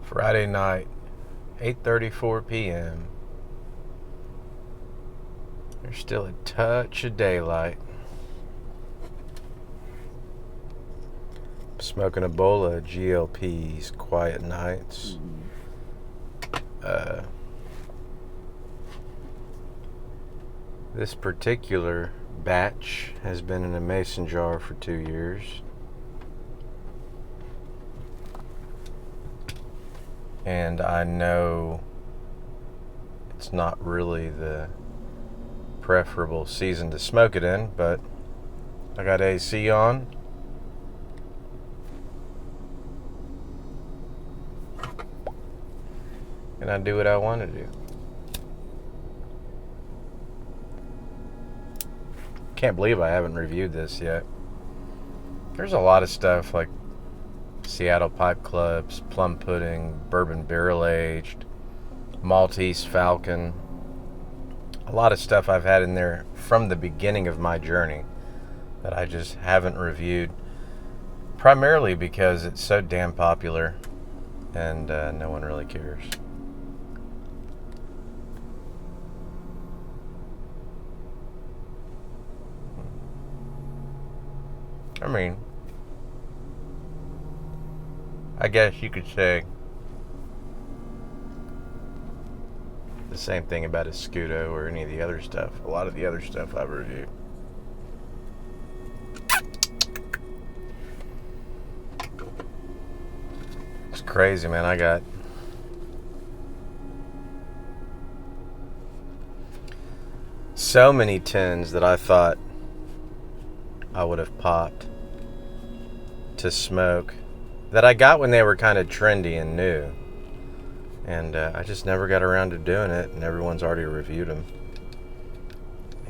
Friday night, 8:34 p.m. There's still a touch of daylight. Smoking a bowl of GLP's Quiet Nights. This particular batch has been in a mason jar for 2 years. And I know it's not really the preferable season to smoke it in, but I got AC on. And I do what I want to do. Can't believe I haven't reviewed this yet. There's a lot of stuff like Seattle Pipe Clubs, Plum Pudding, Bourbon Barrel Aged, Maltese Falcon. A lot of stuff I've had in there from the beginning of my journey that I just haven't reviewed. Primarily because it's so damn popular and no one really cares. I mean, I guess you could say the same thing about a Scudo or any of the other stuff. A lot of the other stuff I've reviewed. It's crazy, man. I got so many tins that I thought I would have popped to smoke that I got when they were kind of trendy and new. And I just never got around to doing it, and everyone's already reviewed them.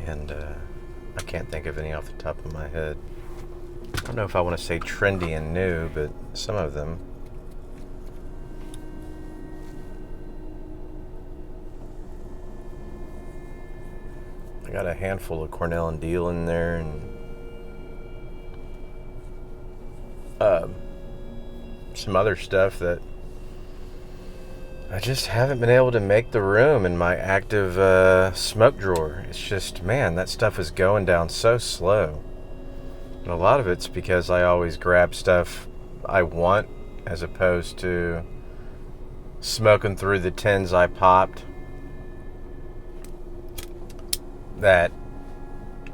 And I can't think of any off the top of my head. I don't know if I want to say trendy and new, but some of them. I got a handful of Cornell and Deal in there, and some other stuff that I just haven't been able to make the room in my active smoke drawer. It's just, man, that stuff is going down so slow. And a lot of it's because I always grab stuff I want as opposed to smoking through the tins I popped that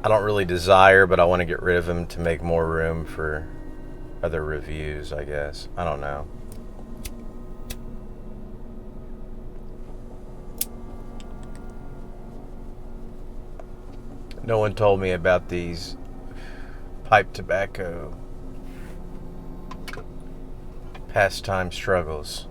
I don't really desire, but I want to get rid of them to make more room for other reviews, I guess. I don't know. No one told me about these pipe tobacco pastime struggles.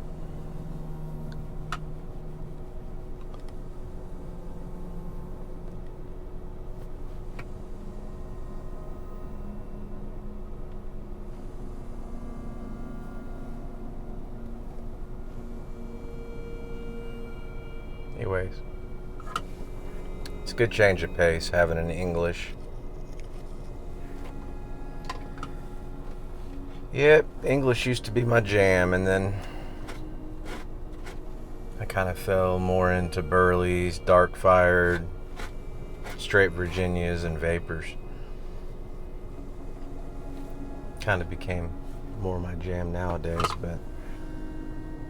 Anyways, it's a good change of pace having an English. Yep, English used to be my jam, and then I kind of fell more into Burleys, dark fired, straight Virginias, and vapors. Kind of became more my jam nowadays, but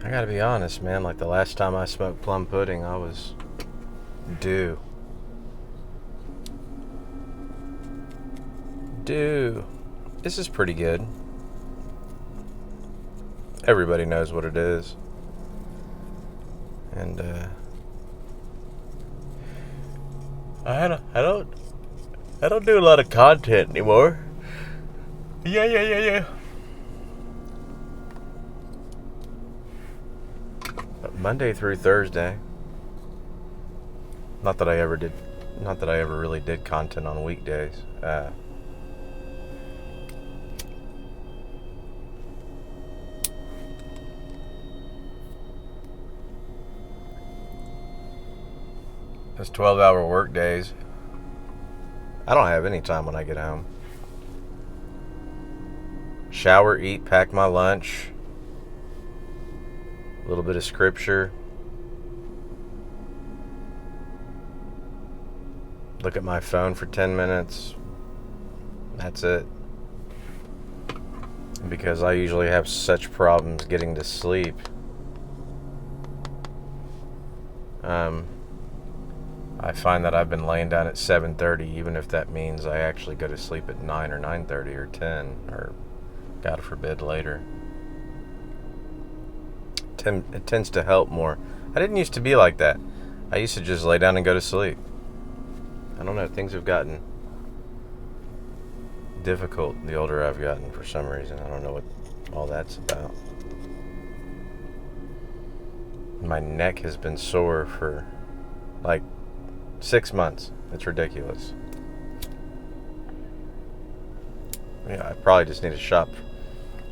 I gotta be honest, man, like the last time I smoked Plum Pudding, I was due. This is pretty good. Everybody knows what it is. And I don't do a lot of content anymore. Yeah. Monday through Thursday. Not that I ever really did content on weekdays. Those 12-hour work days, I don't have any time when I get home. Shower, eat, pack my lunch, a little bit of scripture, look at my phone for 10 minutes. That's it. Because I usually have such problems getting to sleep. I find that I've been laying down at 7:30, even if that means I actually go to sleep at 9 or 9:30 or 10, or God forbid later. It tends to help more. I didn't used to be like that. I used to just lay down and go to sleep. I don't know, things have gotten difficult the older I've gotten for some reason. I don't know what all that's about. My neck has been sore for like 6 months. It's ridiculous. Yeah, I probably just need to shop.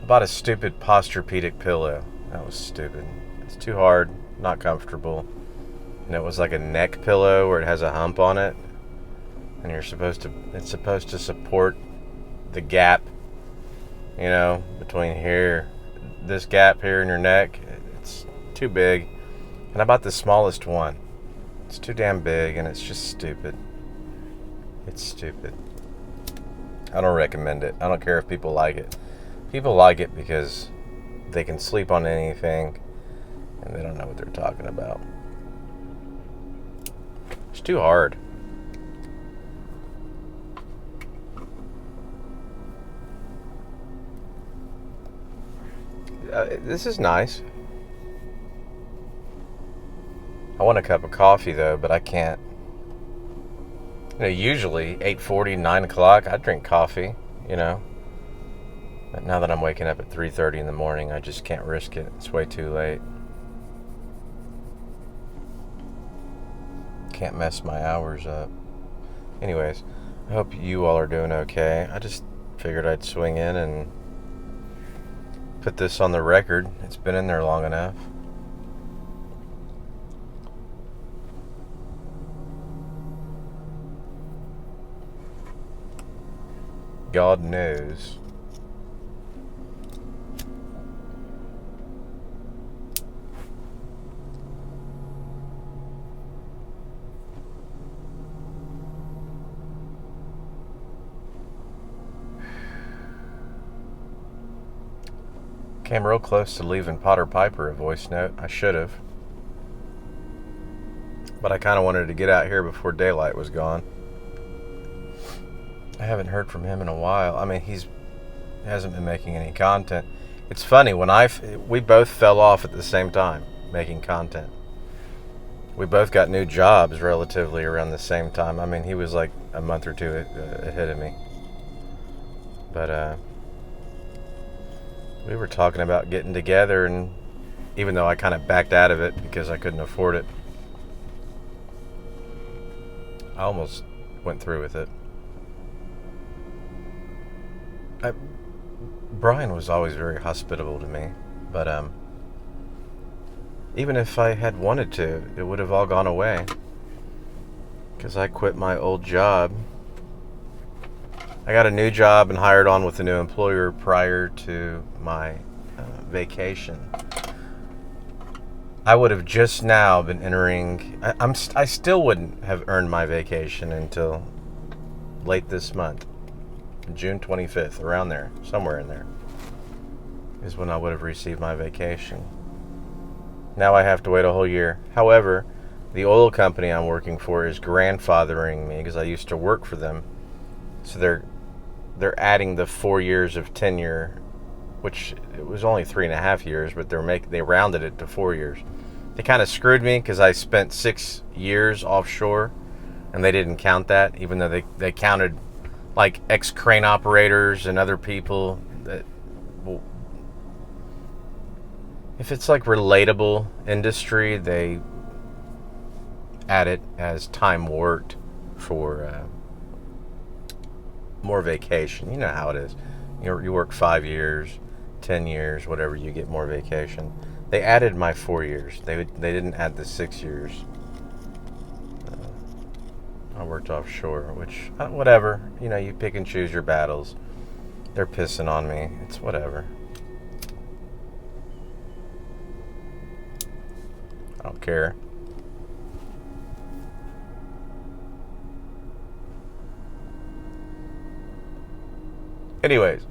I bought a stupid Posturepedic pillow. That was stupid. It's too hard, not comfortable. And it was like a neck pillow where it has a hump on it. And it's supposed to support the gap, between here, this gap here in your neck. It's too big. And I bought the smallest one. It's too damn big, and it's just stupid. It's stupid. I don't recommend it. I don't care if people like it. People like it because they can sleep on anything, and they don't know what they're talking about. It's too hard. This is nice. I want a cup of coffee though, but I can't. Usually 8:40, 9 o'clock, I drink coffee, But now that I'm waking up at 3:30 in the morning, I just can't risk it. It's way too late. Can't mess my hours up. Anyways, I hope you all are doing okay. I just figured I'd swing in and put this on the record. It's been in there long enough. God knows. Came real close to leaving Potter Piper a voice note. I should have. But I kind of wanted to get out here before daylight was gone. I haven't heard from him in a while. I mean, he hasn't been making any content. It's funny, we both fell off at the same time making content. We both got new jobs relatively around the same time. I mean, he was like a month or two ahead of me. But we were talking about getting together, and even though I kind of backed out of it because I couldn't afford it, I almost went through with it. Brian was always very hospitable to me, but even if I had wanted to, it would have all gone away because I quit my old job. I got a new job and hired on with a new employer prior to my vacation. I would have just now been entering. I still wouldn't have earned my vacation until late this month, June 25th, around there, somewhere in there, is when I would have received my vacation. Now I have to wait a whole year. However, the oil company I'm working for is grandfathering me because I used to work for them. So they're adding the 4 years of tenure, which it was only 3.5 years, but they rounded it to 4 years. They kind of screwed me because I spent 6 years offshore, and they didn't count that, even though they counted like ex-crane operators and other people that, well, if it's like relatable industry, they add it as time worked for more vacation. You know how it is. You work 5 years, 10 years, whatever, you get more vacation. They added my 4 years. They didn't add the 6 years. I worked offshore, which, whatever. You pick and choose your battles. They're pissing on me. It's whatever. I don't care. Anyways,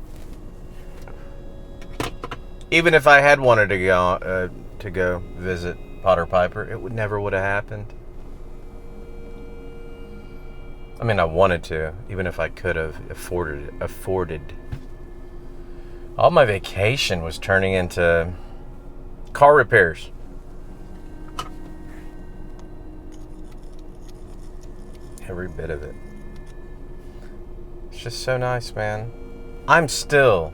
even if I had wanted to go visit Potter Piper, it would never have happened. I mean, I wanted to, even if I could have afforded. All my vacation was turning into car repairs. Every bit of it. It's just so nice, man. I'm still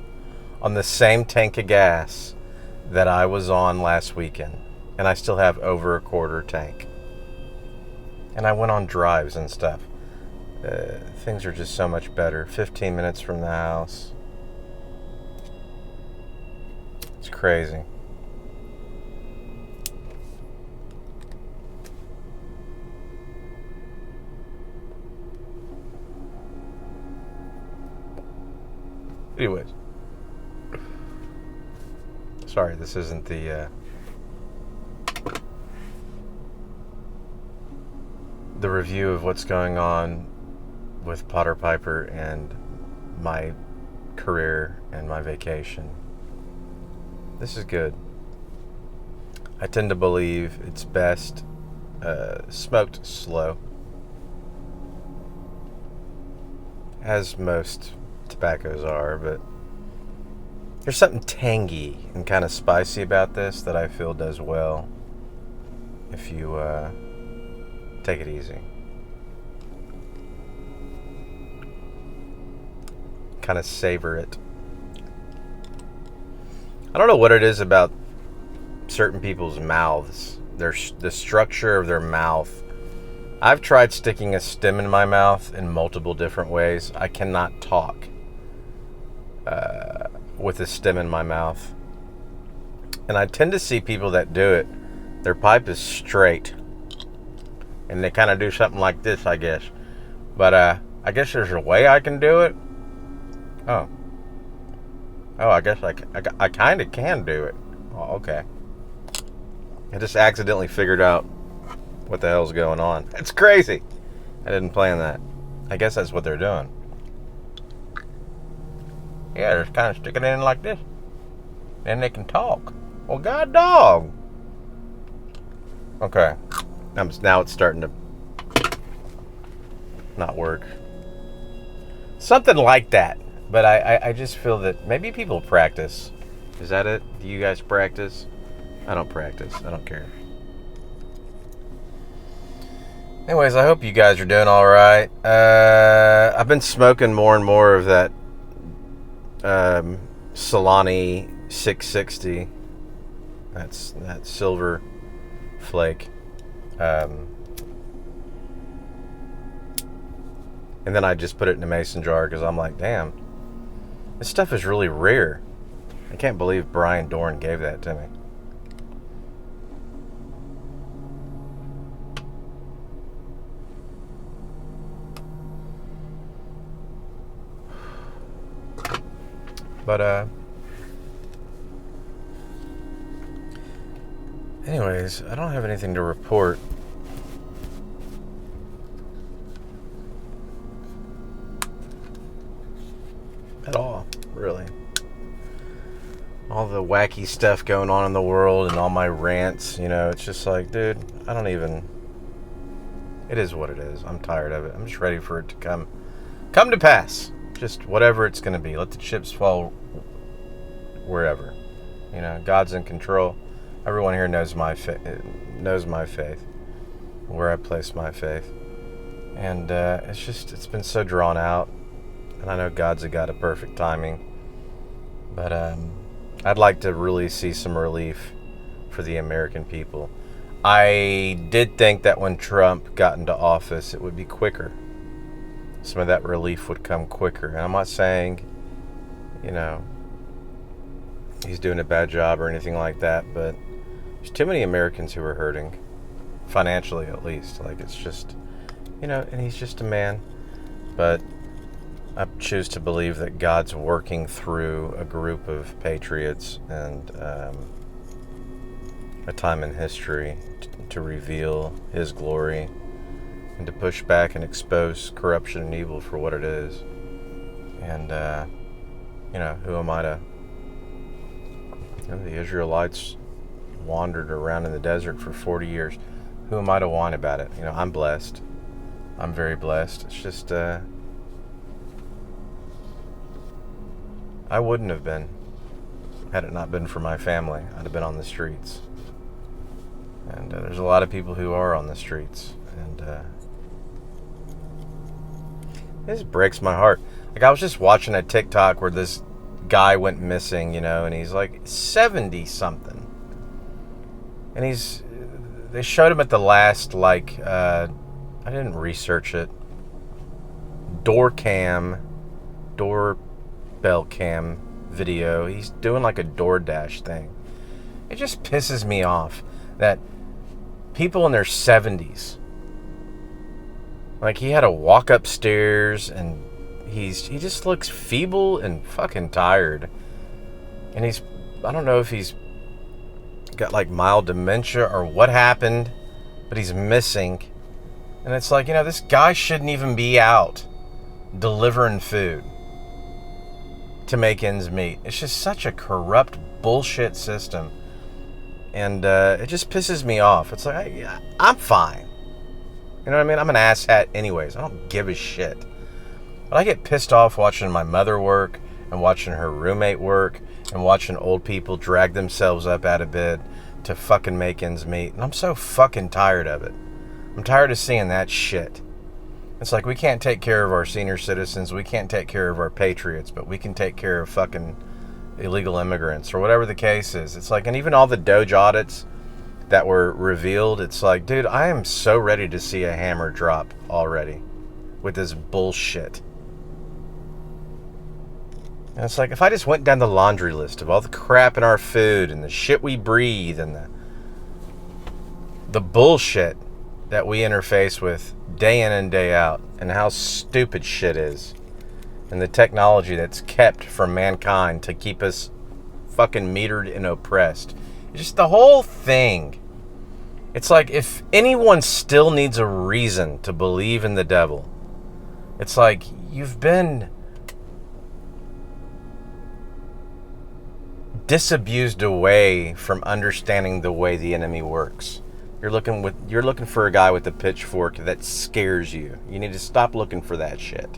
on the same tank of gas that I was on last weekend. And I still have over a quarter tank. And I went on drives and stuff. Things are just so much better. 15 minutes from the house. It's crazy. Anyways. Sorry, this isn't the review of what's going on with Potter Piper and my career and my vacation. This is good. I tend to believe it's best smoked slow, as most tobaccos are, but there's something tangy and kind of spicy about this that I feel does well if you take it easy. Kind of savor it. I don't know what it is about certain people's mouths. The structure of their mouth. I've tried sticking a stem in my mouth in multiple different ways. I cannot talk with a stem in my mouth. And I tend to see people that do it, their pipe is straight. And they kind of do something like this, I guess. But I guess there's a way I can do it. Oh, I guess I kind of can do it. Oh, okay. I just accidentally figured out what the hell's going on. It's crazy. I didn't plan that. I guess that's what they're doing. Yeah, they're just kind of sticking it in like this. Then they can talk. Well, god dog. Okay. Now it's starting to not work. Something like that. But I just feel that maybe people practice. Is that it? Do you guys practice? I don't practice. I don't care. Anyways, I hope you guys are doing all right. I've been smoking more and more of that Solani 660. That's that silver flake. And then I just put it in a mason jar because I'm like, damn, this stuff is really rare. I can't believe Brian Dorn gave that to me. But anyways, I don't have anything to report. At all, really. All the wacky stuff going on in the world and all my rants, it's just like, dude, I don't even... It is what it is. I'm tired of it. I'm just ready for it to come to pass. Just whatever it's going to be. Let the chips fall wherever. God's in control. Everyone here knows my faith, where I place my faith. And it's been so drawn out. And I know God's a God of perfect timing. But I'd like to really see some relief for the American people. I did think that when Trump got into office, it would be quicker. Some of that relief would come quicker. And I'm not saying, he's doing a bad job or anything like that, but there's too many Americans who are hurting, financially at least. Like, it's just, and he's just a man. But I choose to believe that God's working through a group of patriots and a time in history to reveal His glory and to push back and expose corruption and evil for what it is. And, who am I to... the Israelites wandered around in the desert for 40 years. Who am I to whine about it? I'm blessed. I'm very blessed. It's just, I wouldn't have been had it not been for my family. I'd have been on the streets. And there's a lot of people who are on the streets. And it just breaks my heart. Like, I was just watching a TikTok where this guy went missing, and he's like 70 something. And they showed him at the last, I didn't research it, doorbell cam video. He's doing like a DoorDash thing. It just pisses me off that people in their 70s, like, he had to walk upstairs, and he just looks feeble and fucking tired. And I don't know if he's got like mild dementia or what happened, but he's missing. And it's like, this guy shouldn't even be out delivering food to make ends meet. It's just such a corrupt bullshit system. And it just pisses me off. It's like, I'm fine. You know what I mean? I'm an asshat anyways. I don't give a shit. But I get pissed off watching my mother work and watching her roommate work and watching old people drag themselves up out of bed to fucking make ends meet. And I'm so fucking tired of it. I'm tired of seeing that shit. It's like, we can't take care of our senior citizens, we can't take care of our patriots, but we can take care of fucking illegal immigrants or whatever the case is. It's like, and even all the Doge audits that were revealed, it's like, dude, I am so ready to see a hammer drop already with this bullshit. And it's like, if I just went down the laundry list of all the crap in our food and the shit we breathe and the bullshit that we interface with day in and day out, and how stupid shit is, and the technology that's kept from mankind to keep us fucking metered and oppressed. Just the whole thing. It's like, if anyone still needs a reason to believe in the devil, it's like, you've been disabused away from understanding the way the enemy works. You're looking for a guy with a pitchfork that scares you. You need to stop looking for that shit.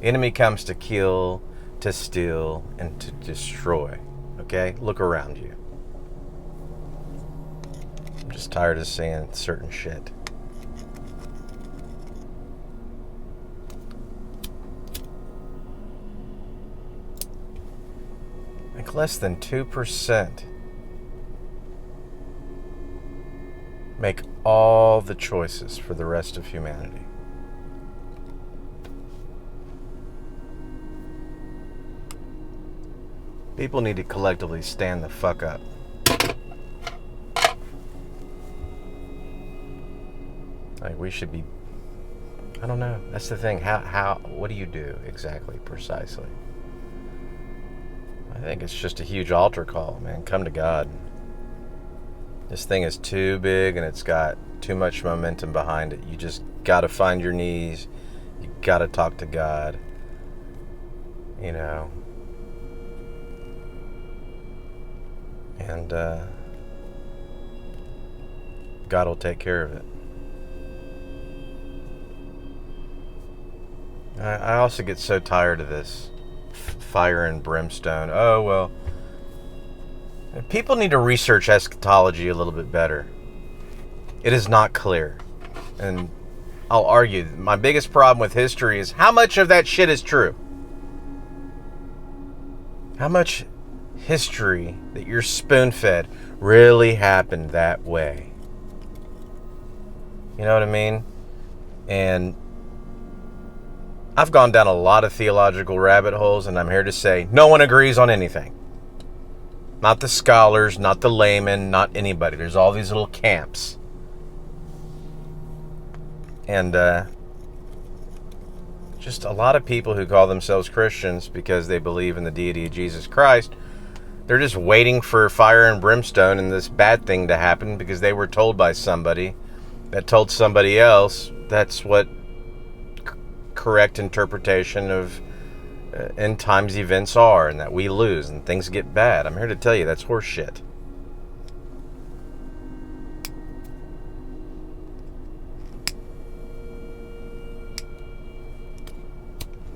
The enemy comes to kill, to steal, and to destroy. Okay? Look around you. I'm just tired of seeing certain shit. Like, less than 2% make all the choices for the rest of humanity. People need to collectively stand the fuck up. Like, we should be, I don't know. That's the thing. What do you do exactly, precisely? I think it's just a huge altar call, man. Come to God. This thing is too big and it's got too much momentum behind it. You just got to find your knees. You got to talk to God. And God will take care of it. I also get so tired of this fire and brimstone. Oh, well, people need to research eschatology a little bit better. It is not clear. And I'll argue, my biggest problem with history is how much of that shit is true. How much history that you're spoon-fed really happened that way. You know what I mean? And I've gone down a lot of theological rabbit holes, and I'm here to say no one agrees on anything. Not the scholars, not the laymen, not anybody. There's all these little camps. And just a lot of people who call themselves Christians because they believe in the deity of Jesus Christ They're just waiting for fire and brimstone and this bad thing to happen because they were told by somebody that told somebody else that's what correct interpretation of end times events are, and that we lose and things get bad. I'm here to tell you that's horse shit.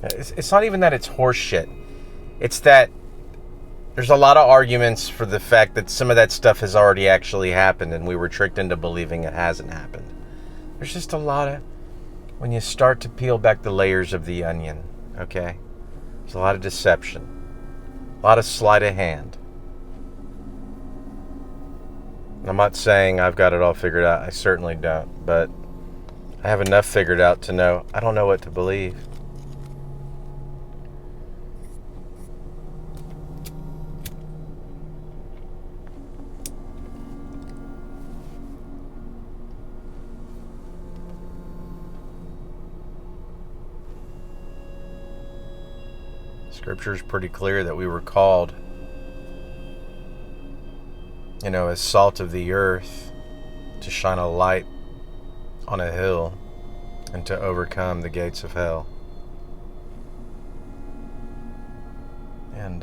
It's not even that it's horse shit. It's that there's a lot of arguments for the fact that some of that stuff has already actually happened and we were tricked into believing it hasn't happened. There's just a lot of, when you start to peel back the layers of the onion, okay? There's a lot of deception, a lot of sleight of hand. I'm not saying I've got it all figured out. I certainly don't, but I have enough figured out to know I don't know what to believe. Scripture is pretty clear that we were called, as salt of the earth, to shine a light on a hill and to overcome the gates of hell. And,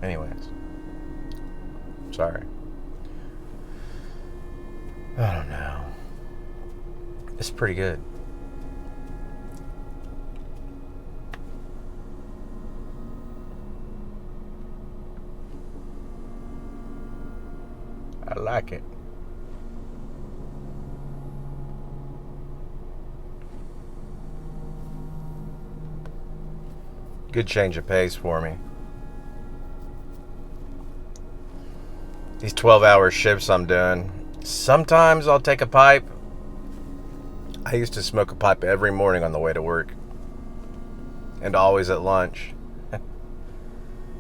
anyways, sorry. I don't know. It's pretty good. I like it. Good change of pace for me. These 12-hour shifts I'm doing, sometimes I'll take a pipe. I used to smoke a pipe every morning on the way to work. And always at lunch.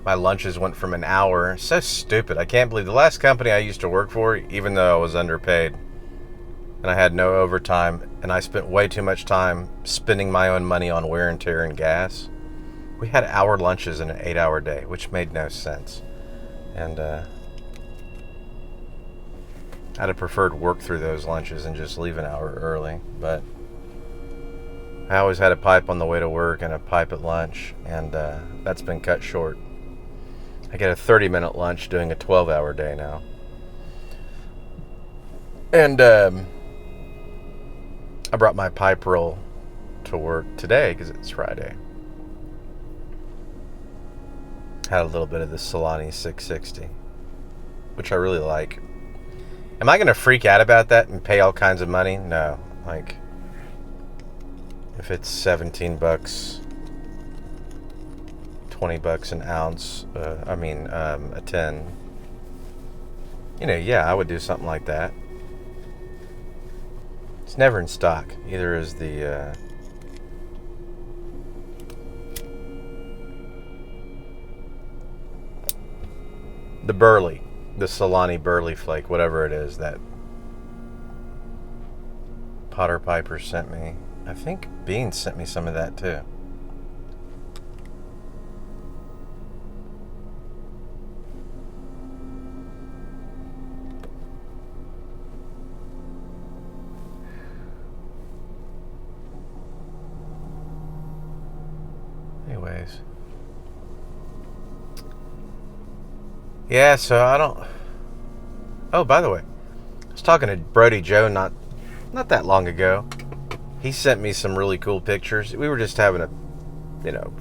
My lunches went from an hour. So stupid. I can't believe the last company I used to work for, even though I was underpaid and I had no overtime, and I spent way too much time spending my own money on wear and tear and gas. We had hour lunches in an 8-hour day, which made no sense. And I'd have preferred work through those lunches and just leave an hour early. But I always had a pipe on the way to work and a pipe at lunch, and that's been cut short. I get a 30-minute lunch doing a 12-hour day now. And I brought my pipe roll to work today because it's Friday. Had a little bit of the Solani 660, which I really like. Am I going to freak out about that and pay all kinds of money? No. Like, if it's $17, $20 an ounce, a 10, yeah, I would do something like that. It's never in stock. Either is the burley, the Solani burley flake, whatever it is that Potter Piper sent me. I think Beans sent me some of that too. Anyways. Yeah, so I don't... Oh, by the way, I was talking to Brody Joe not that long ago. He sent me some really cool pictures. We were just having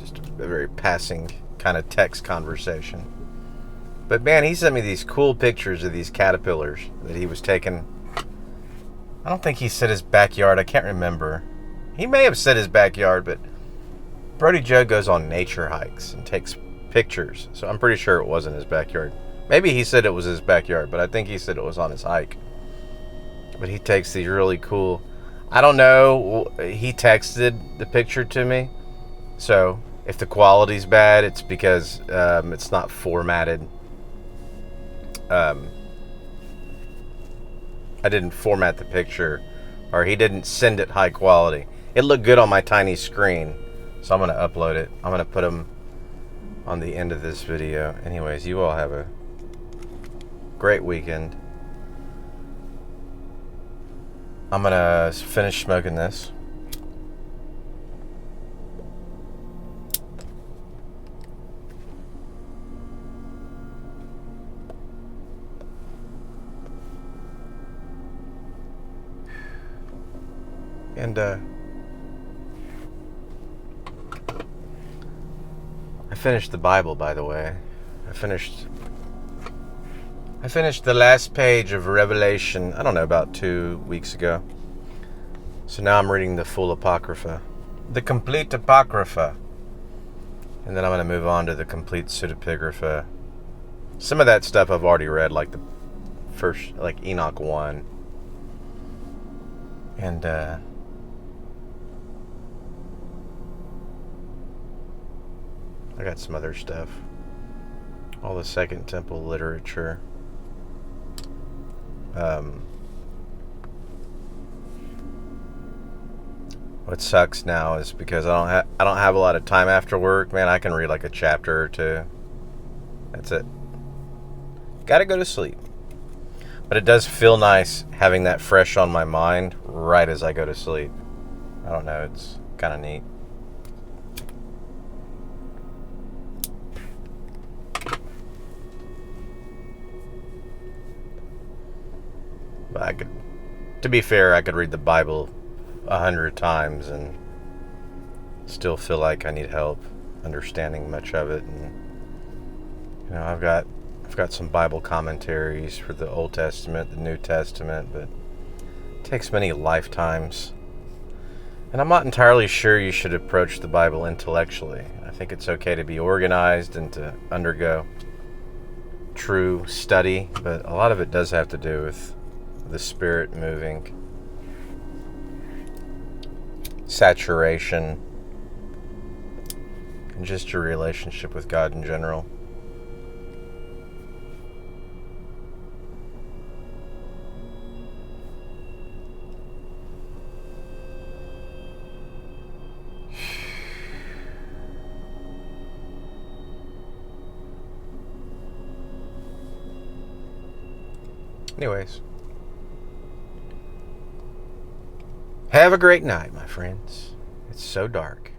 just a very passing kind of text conversation. But man, he sent me these cool pictures of these caterpillars that he was taking. I don't think he said his backyard. I can't remember. He may have said his backyard, but Brody Joe goes on nature hikes and takes pictures. So I'm pretty sure it wasn't his backyard. Maybe he said it was his backyard, but I think he said it was on his hike. But he takes these really cool... I don't know. He texted the picture to me. So if the quality's bad, it's because it's not formatted. I didn't format the picture, or he didn't send it high quality. It looked good on my tiny screen, so I'm going to upload it. I'm going to put them on the end of this video. Anyways, you all have a great weekend. I'm gonna finish smoking this. And I finished the Bible, by the way. I finished the last page of Revelation, I don't know, about 2 weeks ago. So now I'm reading the full Apocrypha. The complete Apocrypha. And then I'm going to move on to the complete Pseudepigrapha. Some of that stuff I've already read, like the first, like Enoch 1. And I got some other stuff. All the Second Temple literature. What sucks now is because I don't have a lot of time after work. Man, I can read like a chapter or two. That's it. Gotta go to sleep. But it does feel nice having that fresh on my mind right as I go to sleep. I don't know, it's kind of neat. But to be fair, I could read the Bible 100 times and still feel like I need help understanding much of it. And I've got some Bible commentaries for the Old Testament, the New Testament, but it takes many lifetimes. And I'm not entirely sure you should approach the Bible intellectually. I think it's okay to be organized and to undergo true study, but a lot of it does have to do with the Spirit moving, saturation, and just your relationship with God in general. Anyways, have a great night, my friends. It's so dark.